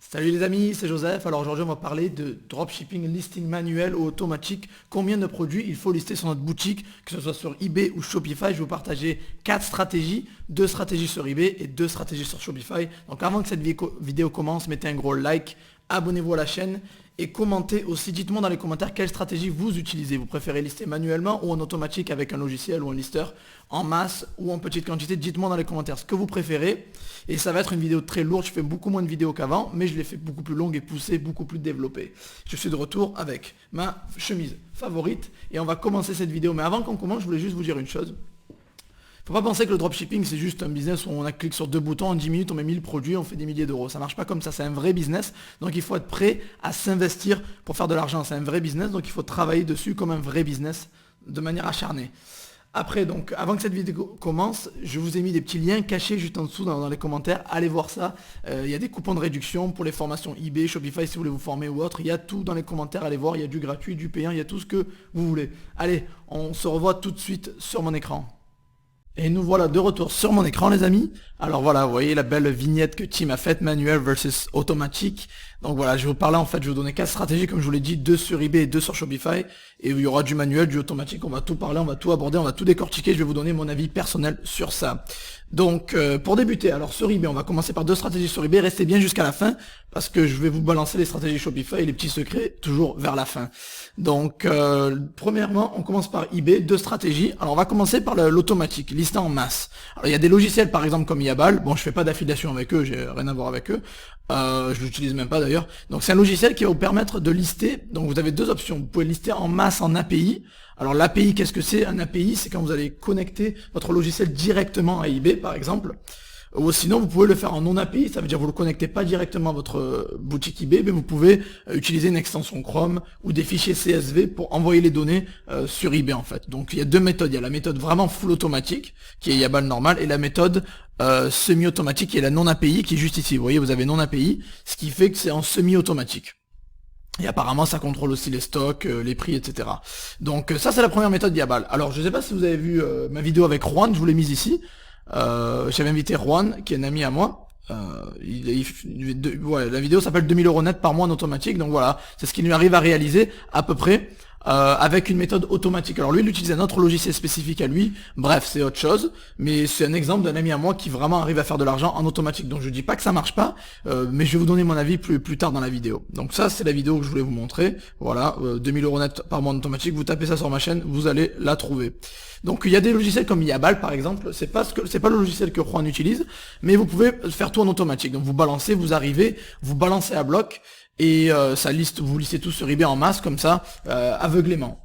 Salut les amis, c'est Joseph. Alors aujourd'hui on va parler de dropshipping, listing manuel ou automatique. Combien de produits il faut lister sur notre boutique, que ce soit sur eBay ou Shopify. Je vais vous partager 4 stratégies, 2 stratégies sur eBay et 2 stratégies sur Shopify. Donc avant que cette vidéo commence, mettez un gros like, abonnez-vous à la chaîne et commentez aussi. Dites-moi dans les commentaires quelle stratégie vous utilisez. Vous préférez lister manuellement ou en automatique avec un logiciel ou un listeur, en masse ou en petite quantité. Dites-moi dans les commentaires ce que vous préférez. Et ça va être une vidéo très lourde. Je fais beaucoup moins de vidéos qu'avant, mais je l'ai fait beaucoup plus longue et poussée, beaucoup plus développée. Je suis de retour avec ma chemise favorite et on va commencer cette vidéo. Mais avant qu'on commence, je voulais juste vous dire une chose. Faut pas penser que le dropshipping c'est juste un business où on a cliqué sur 2 boutons, en 10 minutes on met 1000 produits, on fait des milliers d'euros. Ça marche pas comme ça, c'est un vrai business. Donc il faut être prêt à s'investir pour faire de l'argent. C'est un vrai business, donc il faut travailler dessus comme un vrai business de manière acharnée. Après, donc, avant que cette vidéo commence, je vous ai mis des petits liens cachés juste en dessous dans les commentaires. Allez voir ça. Il y a des coupons de réduction pour les formations eBay, Shopify si vous voulez vous former ou autre. Il y a tout dans les commentaires. Allez voir, il y a du gratuit, du payant, il y a tout ce que vous voulez. Allez, on se revoit tout de suite sur mon écran. Et nous voilà de retour sur mon écran les amis. Alors voilà, vous voyez la belle vignette que Tim a faite, manuel versus automatique. Donc voilà, je vais vous parler en fait, je vais vous donner 4 stratégies comme je vous l'ai dit, 2 sur eBay et 2 sur Shopify. Et il y aura du manuel, du automatique, on va tout parler, on va tout aborder, on va tout décortiquer, je vais vous donner mon avis personnel sur ça. Donc pour débuter, alors sur eBay, on va commencer par 2 stratégies sur eBay, restez bien jusqu'à la fin, parce que je vais vous balancer les stratégies Shopify et les petits secrets toujours vers la fin. Donc premièrement, on commence par eBay, 2 stratégies. Alors on va commencer par l'automatique, lister en masse. Alors il y a des logiciels par exemple comme Yabal, bon je fais pas d'affiliation avec eux, j'ai rien à voir avec eux. Je l'utilise même pas d'ailleurs. Donc c'est un logiciel qui va vous permettre de lister. Donc vous avez 2 options. Vous pouvez lister en masse en API. Alors l'API, qu'est-ce que c'est? Un API, c'est quand vous allez connecter votre logiciel directement à eBay par exemple. Ou sinon vous pouvez le faire en non API, ça veut dire que vous le connectez pas directement à votre boutique eBay, mais vous pouvez utiliser une extension Chrome ou des fichiers CSV pour envoyer les données sur eBay en fait. Donc il y a 2 méthodes, il y a la méthode vraiment full automatique qui est Yabal normal et la méthode semi-automatique qui est la non API qui est juste ici. Vous voyez, vous avez non API, ce qui fait que c'est en semi-automatique. Et apparemment ça contrôle aussi les stocks, les prix, etc. Donc ça c'est la première méthode Yabal. Alors je sais pas si vous avez vu ma vidéo avec Juan, je vous l'ai mise ici. J'avais invité Juan, qui est un ami à moi. Ouais, la vidéo s'appelle 2000 € net par mois en automatique. Donc voilà, c'est ce qu'il lui arrive à réaliser à peu près. Avec une méthode automatique. Alors lui, il utilise un autre logiciel spécifique à lui. Bref, c'est autre chose. Mais c'est un exemple d'un ami à moi qui vraiment arrive à faire de l'argent en automatique. Donc je dis pas que ça marche pas, mais je vais vous donner mon avis plus tard dans la vidéo. Donc ça, c'est la vidéo que je voulais vous montrer. Voilà, 2000 € net par mois en automatique. Vous tapez ça sur ma chaîne, vous allez la trouver. Donc il y a des logiciels comme Yabal par exemple. C'est pas le logiciel que Juan utilise, mais vous pouvez faire tout en automatique. Donc vous balancez, vous arrivez, vous balancez à bloc. Et ça liste, vous listez tout sur eBay en masse comme ça, aveuglément.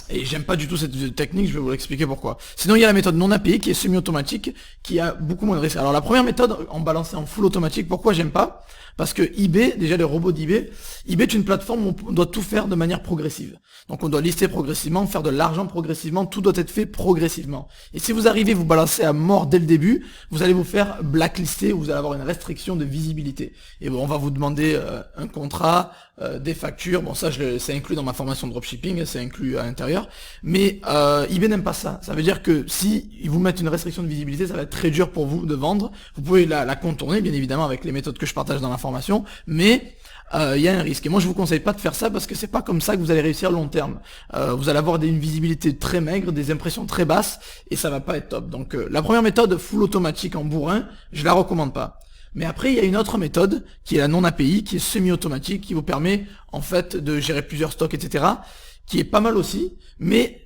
Et j'aime pas du tout cette technique, je vais vous l'expliquer pourquoi. Sinon il y a la méthode non API qui est semi-automatique, qui a beaucoup moins de risques. Alors la première méthode, en balancer en full automatique, pourquoi j'aime pas? Parce que eBay, déjà les robots d'eBay, eBay est une plateforme où on doit tout faire de manière progressive. Donc on doit lister progressivement, faire de l'argent progressivement, tout doit être fait progressivement. Et si vous arrivez, vous balancez à mort dès le début, vous allez vous faire blacklister, vous allez avoir une restriction de visibilité. Et bon, on va vous demander un contrat, des factures, bon ça c'est inclus dans ma formation de dropshipping, c'est inclus à l'intérieur, mais eBay n'aime pas ça. Ça veut dire que si ils vous mettent une restriction de visibilité, ça va être très dur pour vous de vendre. Vous pouvez la contourner bien évidemment avec les méthodes que je partage dans la formation, mais il y a un risque. Et moi je vous conseille pas de faire ça parce que c'est pas comme ça que vous allez réussir à long terme. Vous allez avoir une visibilité très maigre, des impressions très basses, et ça va pas être top. Donc la première méthode full automatique en bourrin, je la recommande pas. Mais après, il y a une autre méthode, qui est la non-API, qui est semi-automatique, qui vous permet, en fait, de gérer plusieurs stocks, etc., qui est pas mal aussi, mais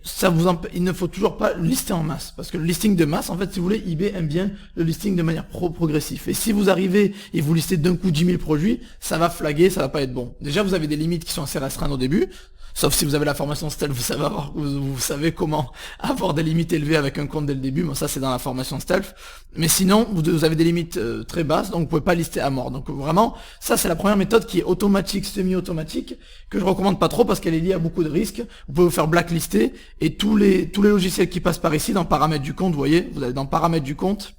il ne faut toujours pas lister en masse, parce que le listing de masse, en fait, si vous voulez, eBay aime bien le listing de manière progressive. Et si vous arrivez et vous listez d'un coup 10 000 produits, ça va flaguer, ça va pas être bon. Déjà, vous avez des limites qui sont assez restreintes au début, sauf si vous avez la formation Stealth, vous savez comment avoir des limites élevées avec un compte dès le début. Bon, ça c'est dans la formation Stealth. Mais sinon, vous avez des limites très basses, donc vous pouvez pas lister à mort. Donc vraiment, ça c'est la première méthode qui est automatique, semi-automatique, que je recommande pas trop parce qu'elle est liée à beaucoup de risques. Vous pouvez vous faire blacklister et tous les logiciels qui passent par ici, dans paramètres du compte, vous voyez, vous allez dans paramètres du compte.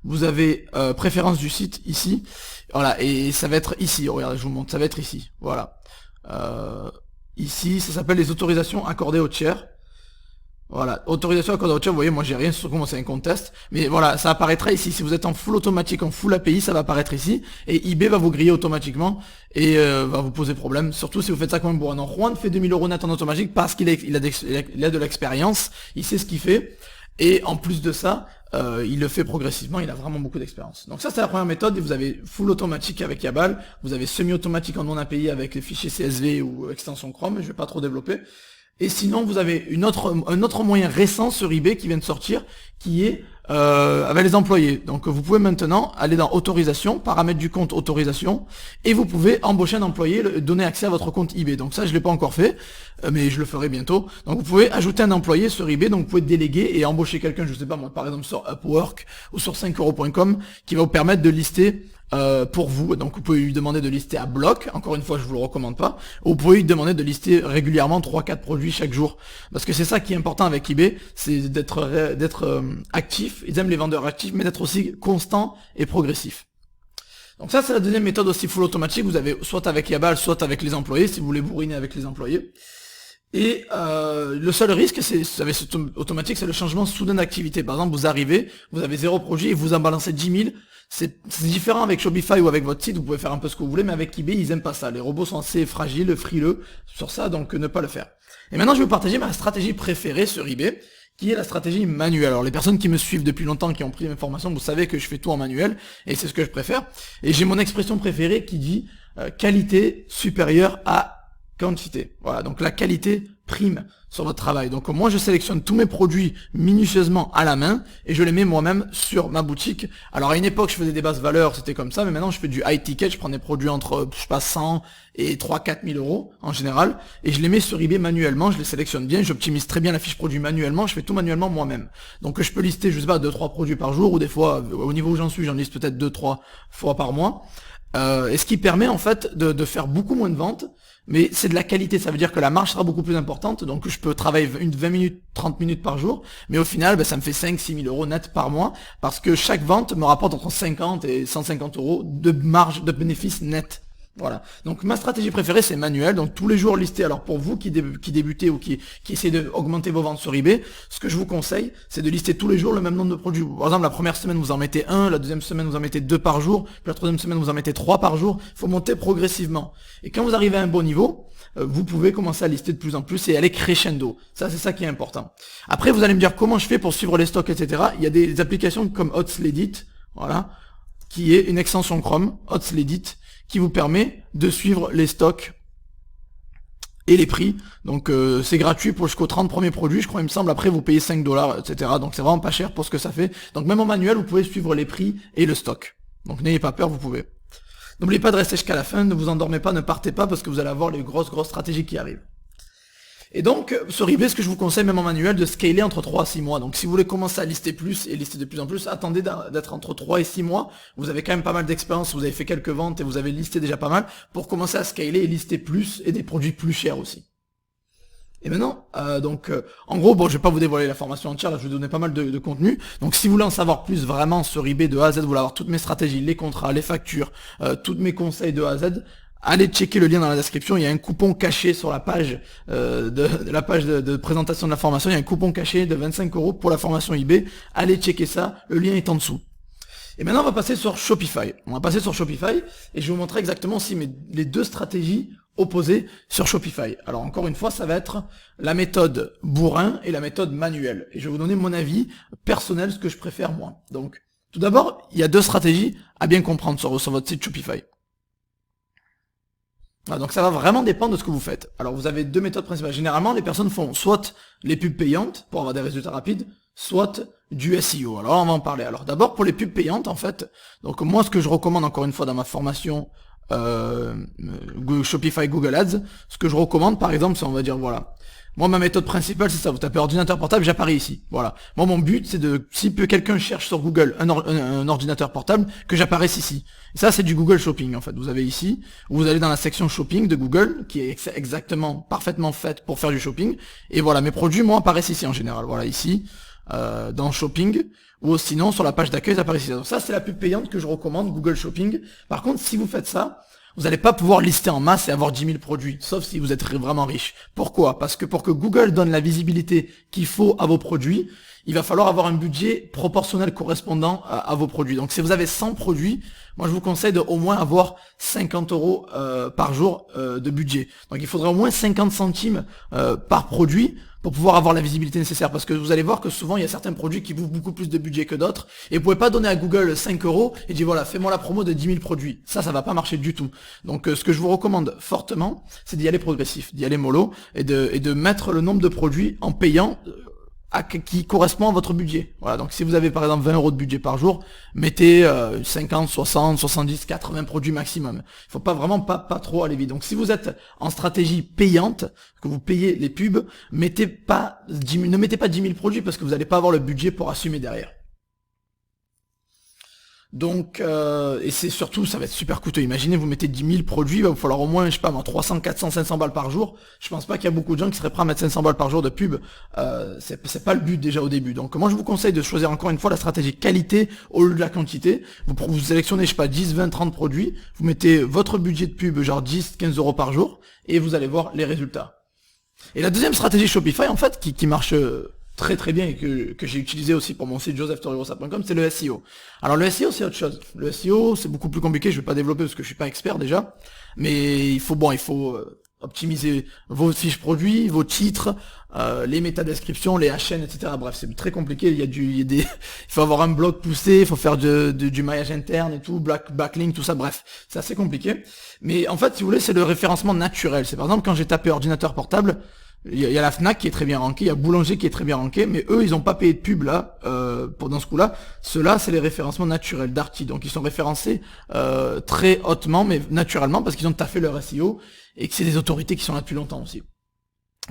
Vous avez préférence du site ici. Voilà, et ça va être ici. Regardez, je vous montre, ça va être ici. Voilà. Ici, ça s'appelle les autorisations accordées aux tiers. Voilà, autorisation à code routier, vous voyez, moi j'ai rien sur comment c'est un compte test, mais voilà, ça apparaîtra ici. Si vous êtes en full automatique, en full API, ça va apparaître ici, et eBay va vous griller automatiquement, et va vous poser problème, surtout si vous faites ça comme un bourrin. Non, Juan fait 2000 euros net en automatique parce qu'il a de l'expérience, il sait ce qu'il fait, et en plus de ça, il le fait progressivement, il a vraiment beaucoup d'expérience. Donc ça c'est la première méthode, et vous avez full automatique avec Yabal, vous avez semi-automatique en non API avec les fichiers CSV ou extension Chrome, je vais pas trop développer. Et sinon, vous avez un autre moyen récent sur eBay qui vient de sortir, qui est avec les employés. Donc vous pouvez maintenant aller dans autorisation, paramètres du compte autorisation, et vous pouvez embaucher un employé, donner accès à votre compte eBay. Donc ça, je l'ai pas encore fait, mais je le ferai bientôt. Donc vous pouvez ajouter un employé sur eBay, donc vous pouvez déléguer et embaucher quelqu'un, je sais pas moi, par exemple sur Upwork ou sur 5euros.com, qui va vous permettre de lister pour vous. Donc vous pouvez lui demander de lister à bloc, encore une fois je vous le recommande pas, ou vous pouvez lui demander de lister régulièrement 3-4 produits chaque jour, parce que c'est ça qui est important avec eBay, c'est d'être actif, ils aiment les vendeurs actifs, mais d'être aussi constant et progressif. Donc ça c'est la deuxième méthode aussi full automatique, vous avez soit avec Yabal, soit avec les employés, si vous voulez bourriner avec les employés. Et le seul risque, c'est avec cet automatique, c'est le changement soudain d'activité. Par exemple, vous arrivez, vous avez 0 produit et vous en balancez 10 000. C'est différent avec Shopify ou avec votre site, vous pouvez faire un peu ce que vous voulez, mais avec eBay, ils aiment pas ça. Les robots sont assez fragiles, frileux sur ça, donc ne pas le faire. Et maintenant, je vais vous partager ma stratégie préférée sur eBay, qui est la stratégie manuelle. Alors les personnes qui me suivent depuis longtemps, qui ont pris mes formations, vous savez que je fais tout en manuel, et c'est ce que je préfère. Et j'ai mon expression préférée qui dit qualité supérieure à quantité. Voilà, donc la qualité prime sur votre travail. Donc moi je sélectionne tous mes produits minutieusement à la main et je les mets moi-même sur ma boutique. Alors à une époque je faisais des basses valeurs, c'était comme ça, mais maintenant je fais du high ticket, je prends des produits entre je sais pas 100 et 3-4 000 euros en général, et je les mets sur eBay manuellement, je les sélectionne bien, j'optimise très bien la fiche produit manuellement, je fais tout manuellement moi-même. Donc je peux lister, je sais pas, 2-3 produits par jour, ou des fois au niveau où j'en suis, j'en liste peut-être 2-3 fois par mois. Et ce qui permet en fait de faire beaucoup moins de ventes, mais c'est de la qualité, ça veut dire que la marge sera beaucoup plus importante, donc je peux travailler 20 minutes, 30 minutes par jour, mais au final ça me fait 5-6 000 euros net par mois, parce que chaque vente me rapporte entre 50 et 150 euros de marge de bénéfice net. Voilà. Donc ma stratégie préférée c'est manuel, donc tous les jours listé. Alors pour vous qui débutez ou qui essayez d'augmenter vos ventes sur eBay, ce que je vous conseille c'est de lister tous les jours le même nombre de produits. Par exemple la première semaine vous en mettez 1, la deuxième semaine vous en mettez 2 par jour, puis la troisième semaine vous en mettez 3 par jour. Il faut monter progressivement. Et quand vous arrivez à un bon niveau, vous pouvez commencer à lister de plus en plus et aller crescendo. Ça c'est ça qui est important. Après vous allez me dire comment je fais pour suivre les stocks, etc. Il y a des applications comme HotSledit, voilà, qui est une extension Chrome, HotSledit, qui vous permet de suivre les stocks et les prix. Donc c'est gratuit pour jusqu'aux 30 premiers produits, je crois il me semble, après vous payez 5 $, etc. Donc c'est vraiment pas cher pour ce que ça fait. Donc même en manuel, vous pouvez suivre les prix et le stock. Donc n'ayez pas peur, vous pouvez. N'oubliez pas de rester jusqu'à la fin, ne vous endormez pas, ne partez pas, parce que vous allez avoir les grosses stratégies qui arrivent. Et donc, sur eBay, ce que je vous conseille, même en manuel, de scaler entre 3 à 6 mois. Donc si vous voulez commencer à lister plus et lister de plus en plus, attendez d'être entre 3 et 6 mois. Vous avez quand même pas mal d'expérience, vous avez fait quelques ventes et vous avez listé déjà pas mal, pour commencer à scaler et lister plus et des produits plus chers aussi. Et maintenant, en gros, bon, je vais pas vous dévoiler la formation entière, là je vais vous donner pas mal de contenu. Donc si vous voulez en savoir plus vraiment sur eBay de A à Z, vous voulez avoir toutes mes stratégies, les contrats, les factures, tous mes conseils de A à Z, allez checker le lien dans la description, il y a un coupon caché sur la page de présentation de la formation, il y a un coupon caché de 25 € pour la formation eBay, allez checker ça, le lien est en dessous. Et maintenant on va passer sur Shopify. On va passer sur Shopify et je vais vous montrer exactement aussi les deux stratégies opposées sur Shopify. Alors encore une fois, ça va être la méthode bourrin et la méthode manuelle. Et je vais vous donner mon avis personnel, ce que je préfère moi. Donc tout d'abord, il y a deux stratégies à bien comprendre sur votre site Shopify. Voilà, donc ça va vraiment dépendre de ce que vous faites. Alors vous avez deux méthodes principales. Généralement, les personnes font soit les pubs payantes pour avoir des résultats rapides, soit du SEO. Alors on va en parler. Alors d'abord pour les pubs payantes en fait, donc moi ce que je recommande encore une fois dans ma formation Shopify Google Ads, ce que je recommande par exemple c'est on va dire voilà, moi ma méthode principale c'est ça, vous tapez ordinateur portable, j'apparais ici, voilà. Moi mon but c'est si quelqu'un cherche sur Google un ordinateur portable, que j'apparaisse ici. Et ça c'est du Google Shopping en fait, vous avez ici, vous allez dans la section Shopping de Google, qui est exactement, parfaitement faite pour faire du shopping, et voilà, mes produits moi apparaissent ici en général, voilà ici, dans Shopping, ou sinon sur la page d'accueil ça apparaît ici. Donc ça c'est la pub payante que je recommande, Google Shopping. Par contre si vous faites ça, Vous n'allez pas pouvoir lister en masse et avoir 10 000 produits, sauf si vous êtes vraiment riche. Pourquoi? Parce que pour que Google donne la visibilité qu'il faut à vos produits, il va falloir avoir un budget proportionnel correspondant à vos produits. Donc si vous avez 100 produits, moi je vous conseille de au moins avoir 50 euros par jour de budget. Donc il faudrait au moins 50 centimes par produit pour pouvoir avoir la visibilité nécessaire. Parce que vous allez voir que souvent il y a certains produits qui bouffent beaucoup plus de budget que d'autres. Et vous pouvez pas donner à Google 5 euros et dire voilà, fais-moi la promo de 10 000 produits. Ça va pas marcher du tout. Donc ce que je vous recommande fortement, c'est d'y aller progressif, d'y aller mollo et de mettre le nombre de produits en payant qui correspond à votre budget. Voilà, donc si vous avez par exemple 20 euros de budget par jour, mettez 50, 60, 70, 80 produits maximum. Il faut pas vraiment pas trop aller vite. Donc si vous êtes en stratégie payante, que vous payez les pubs, ne mettez pas 10 000 produits parce que vous n'allez pas avoir le budget pour assumer derrière. Donc, et c'est surtout, ça va être super coûteux. Imaginez, vous mettez 10 000 produits, il va vous falloir au moins, je sais pas moi, 300, 400, 500 balles par jour. Je pense pas qu'il y a beaucoup de gens qui seraient prêts à mettre 500 balles par jour de pub. C'est pas le but déjà au début. Donc moi je vous conseille de choisir encore une fois la stratégie qualité au lieu de la quantité. Vous sélectionnez, je sais pas, 10, 20, 30 produits. Vous mettez votre budget de pub, genre 10, 15 euros par jour, et vous allez voir les résultats. Et la deuxième stratégie Shopify, en fait, qui marche très très bien et que j'ai utilisé aussi pour mon site josephtoriosa.com, c'est le SEO. Alors le SEO c'est autre chose. Le SEO c'est beaucoup plus compliqué, je vais pas développer parce que je suis pas expert déjà, mais il faut optimiser vos fiches produits, vos titres, les métadescriptions, les HN, etc. Bref, c'est très compliqué. Il faut avoir un blog poussé, il faut faire du maillage interne et tout, backlink, tout ça. Bref, c'est assez compliqué. Mais en fait, si vous voulez, c'est le référencement naturel. C'est par exemple quand j'ai tapé ordinateur portable. Il y a la Fnac qui est très bien rankée, il y a Boulanger qui est très bien ranké, mais eux ils ont pas payé de pub là, dans ce coup-là. Ceux-là c'est les référencements naturels d'Arty, donc ils sont référencés très hautement, mais naturellement parce qu'ils ont taffé leur SEO et que c'est des autorités qui sont là depuis longtemps aussi.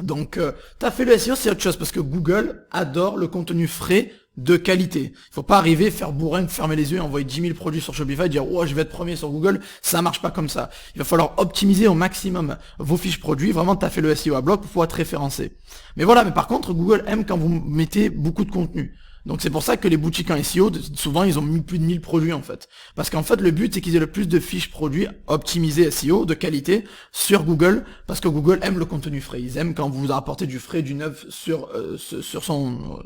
Donc taffer le SEO c'est autre chose parce que Google adore le contenu frais de qualité. Il faut pas arriver, faire bourrin, fermer les yeux et envoyer 10 000 produits sur Shopify et dire « Oh, je vais être premier sur Google ». Ça marche pas comme ça. Il va falloir optimiser au maximum vos fiches produits, vraiment taffer le SEO à bloc pour pouvoir être référencé. Mais voilà, mais par contre, Google aime quand vous mettez beaucoup de contenu. Donc c'est pour ça que les boutiques en SEO, souvent ils ont mis plus de 1000 produits en fait. Parce qu'en fait le but c'est qu'ils aient le plus de fiches produits optimisées SEO de qualité sur Google, parce que Google aime le contenu frais. Ils aiment quand vous apportez du frais, du neuf sur son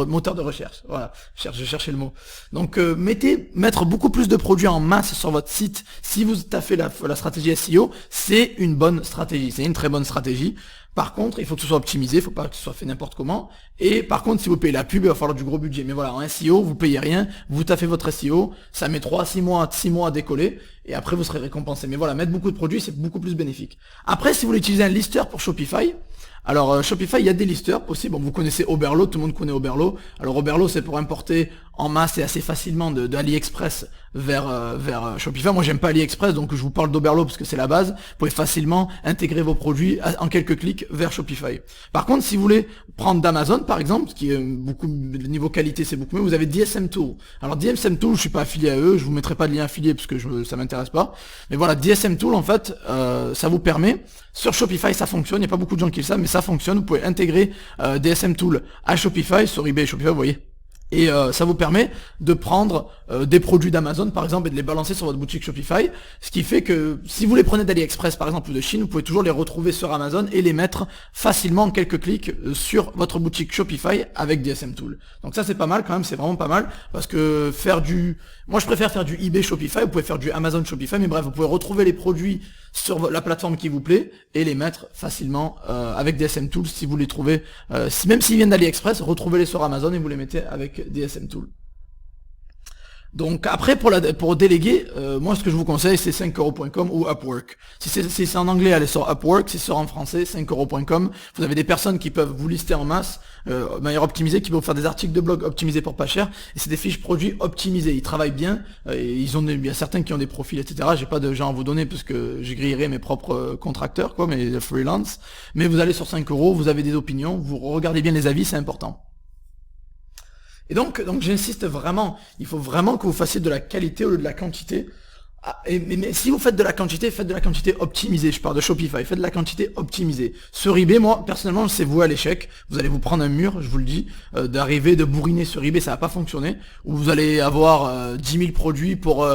moteur de recherche. Voilà, je cherchais le mot. Donc mettre beaucoup plus de produits en masse sur votre site. Si vous taffez la stratégie SEO, c'est une bonne stratégie, c'est une très bonne stratégie. Par contre, il faut que ce soit optimisé, il faut pas que ce soit fait n'importe comment. Et par contre, si vous payez la pub, il va falloir du gros budget. Mais voilà, en SEO, vous payez rien, vous taffez votre SEO, ça met 6 mois à décoller, et après vous serez récompensé. Mais voilà, mettre beaucoup de produits, c'est beaucoup plus bénéfique. Après, si vous voulez utiliser un lister pour Shopify, alors Shopify, il y a des listers possibles. Bon, vous connaissez Oberlo, tout le monde connaît Oberlo. Alors Oberlo, c'est pour importer en masse et assez facilement de AliExpress vers Shopify. Moi, j'aime pas AliExpress, donc je vous parle d'Oberlo parce que c'est la base. Vous pouvez facilement intégrer vos produits en quelques clics vers Shopify. Par contre, si vous voulez prendre d'Amazon, par exemple, qui est beaucoup, le niveau qualité, c'est beaucoup mieux, vous avez DSM Tool. Alors DSM Tool, je suis pas affilié à eux, je vous mettrai pas de lien affilié parce que ça m'intéresse pas. Mais voilà, DSM Tool, en fait, ça vous permet, sur Shopify, ça fonctionne, il n'y a pas beaucoup de gens qui le savent, mais ça fonctionne. Vous pouvez intégrer DSM Tool à Shopify, sur eBay et Shopify, vous voyez. Et ça vous permet de prendre des produits d'Amazon par exemple et de les balancer sur votre boutique Shopify, ce qui fait que si vous les prenez d'AliExpress par exemple ou de Chine, vous pouvez toujours les retrouver sur Amazon et les mettre facilement en quelques clics sur votre boutique Shopify avec DSM Tool. Donc ça c'est pas mal quand même, c'est vraiment pas mal parce que moi je préfère faire du eBay Shopify, vous pouvez faire du Amazon Shopify, mais bref, vous pouvez retrouver les produits sur la plateforme qui vous plaît et les mettre facilement avec DSM Tool si vous les trouvez, même s'ils viennent d'AliExpress, retrouvez-les sur Amazon et vous les mettez avec DSM Tool. Donc après pour déléguer, moi ce que je vous conseille c'est 5euros.com ou Upwork. Si c'est en anglais, allez sur Upwork, si c'est en français, 5euros.com. Vous avez des personnes qui peuvent vous lister en masse, de manière optimisée, qui peuvent faire des articles de blog optimisés pour pas cher, et c'est des fiches produits optimisées. Ils travaillent bien, et il y a certains qui ont des profils, etc. J'ai pas de gens à vous donner parce que je grillerai mes propres contracteurs, quoi, mes freelance. Mais vous allez sur 5 euros, vous avez des opinions, vous regardez bien les avis, c'est important. Et donc j'insiste vraiment, il faut vraiment que vous fassiez de la qualité au lieu de la quantité. mais si vous faites de la quantité, faites de la quantité optimisée. Je parle de Shopify, faites de la quantité optimisée. Sur eBay, moi, personnellement, c'est voué à l'échec. Vous allez vous prendre un mur, je vous le dis, d'arriver, de bourriner sur eBay, ça va pas fonctionner. Ou vous allez avoir 10 000 produits pour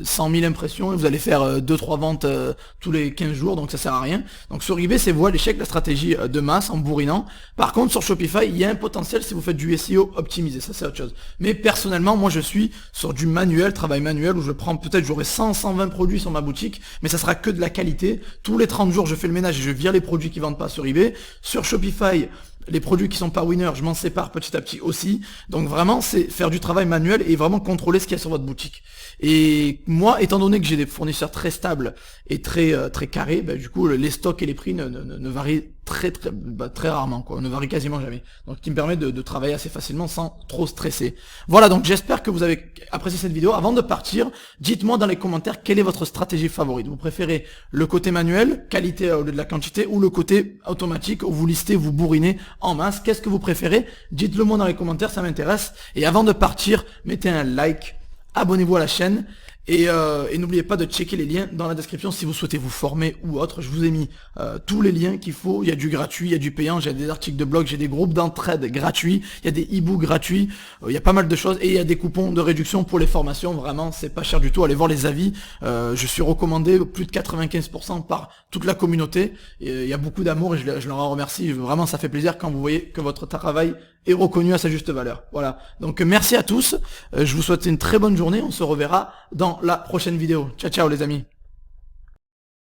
100 000 impressions et vous allez faire 2-3 ventes tous les 15 jours, donc ça sert à rien. Donc sur eBay, c'est voué à l'échec, la stratégie de masse en bourrinant. Par contre, sur Shopify, il y a un potentiel si vous faites du SEO optimisé, ça c'est autre chose. Mais personnellement, moi je suis sur du manuel, travail manuel, où je prends peut-être, j'aurai 100-120 produits sur ma boutique, mais ça sera que de la qualité. Tous les 30 jours, je fais le ménage et je vire les produits qui vendent pas sur eBay. Sur Shopify, les produits qui sont pas winners, je m'en sépare petit à petit aussi. Donc vraiment, c'est faire du travail manuel et vraiment contrôler ce qu'il y a sur votre boutique. Et moi, étant donné que j'ai des fournisseurs très stables et très carrés, bah, du coup, les stocks et les prix ne varient très rarement, quoi. Ne varient quasiment jamais. Donc, qui me permet de travailler assez facilement sans trop stresser. Voilà, donc j'espère que vous avez apprécié cette vidéo. Avant de partir, dites-moi dans les commentaires quelle est votre stratégie favorite. Vous préférez le côté manuel, qualité au lieu de la quantité, ou le côté automatique où vous listez, vous bourrinez en masse. Qu'est-ce que vous préférez? Dites-le moi dans les commentaires, ça m'intéresse. Et avant de partir, mettez un like, abonnez-vous à la chaîne et n'oubliez pas de checker les liens dans la description si vous souhaitez vous former ou autre. Je vous ai mis tous les liens qu'il faut. Il y a du gratuit, il y a du payant, j'ai des articles de blog, j'ai des groupes d'entraide gratuits, il y a des e-books gratuits, il y a pas mal de choses et il y a des coupons de réduction pour les formations. Vraiment, c'est pas cher du tout. Allez voir les avis. Je suis recommandé plus de 95% par toute la communauté. Et, il y a beaucoup d'amour et je leur en remercie. Vraiment, ça fait plaisir quand vous voyez que votre travail est reconnu à sa juste valeur. Voilà. Donc merci à tous. Je vous souhaite une très bonne journée. On se reverra dans la prochaine vidéo. Ciao ciao les amis.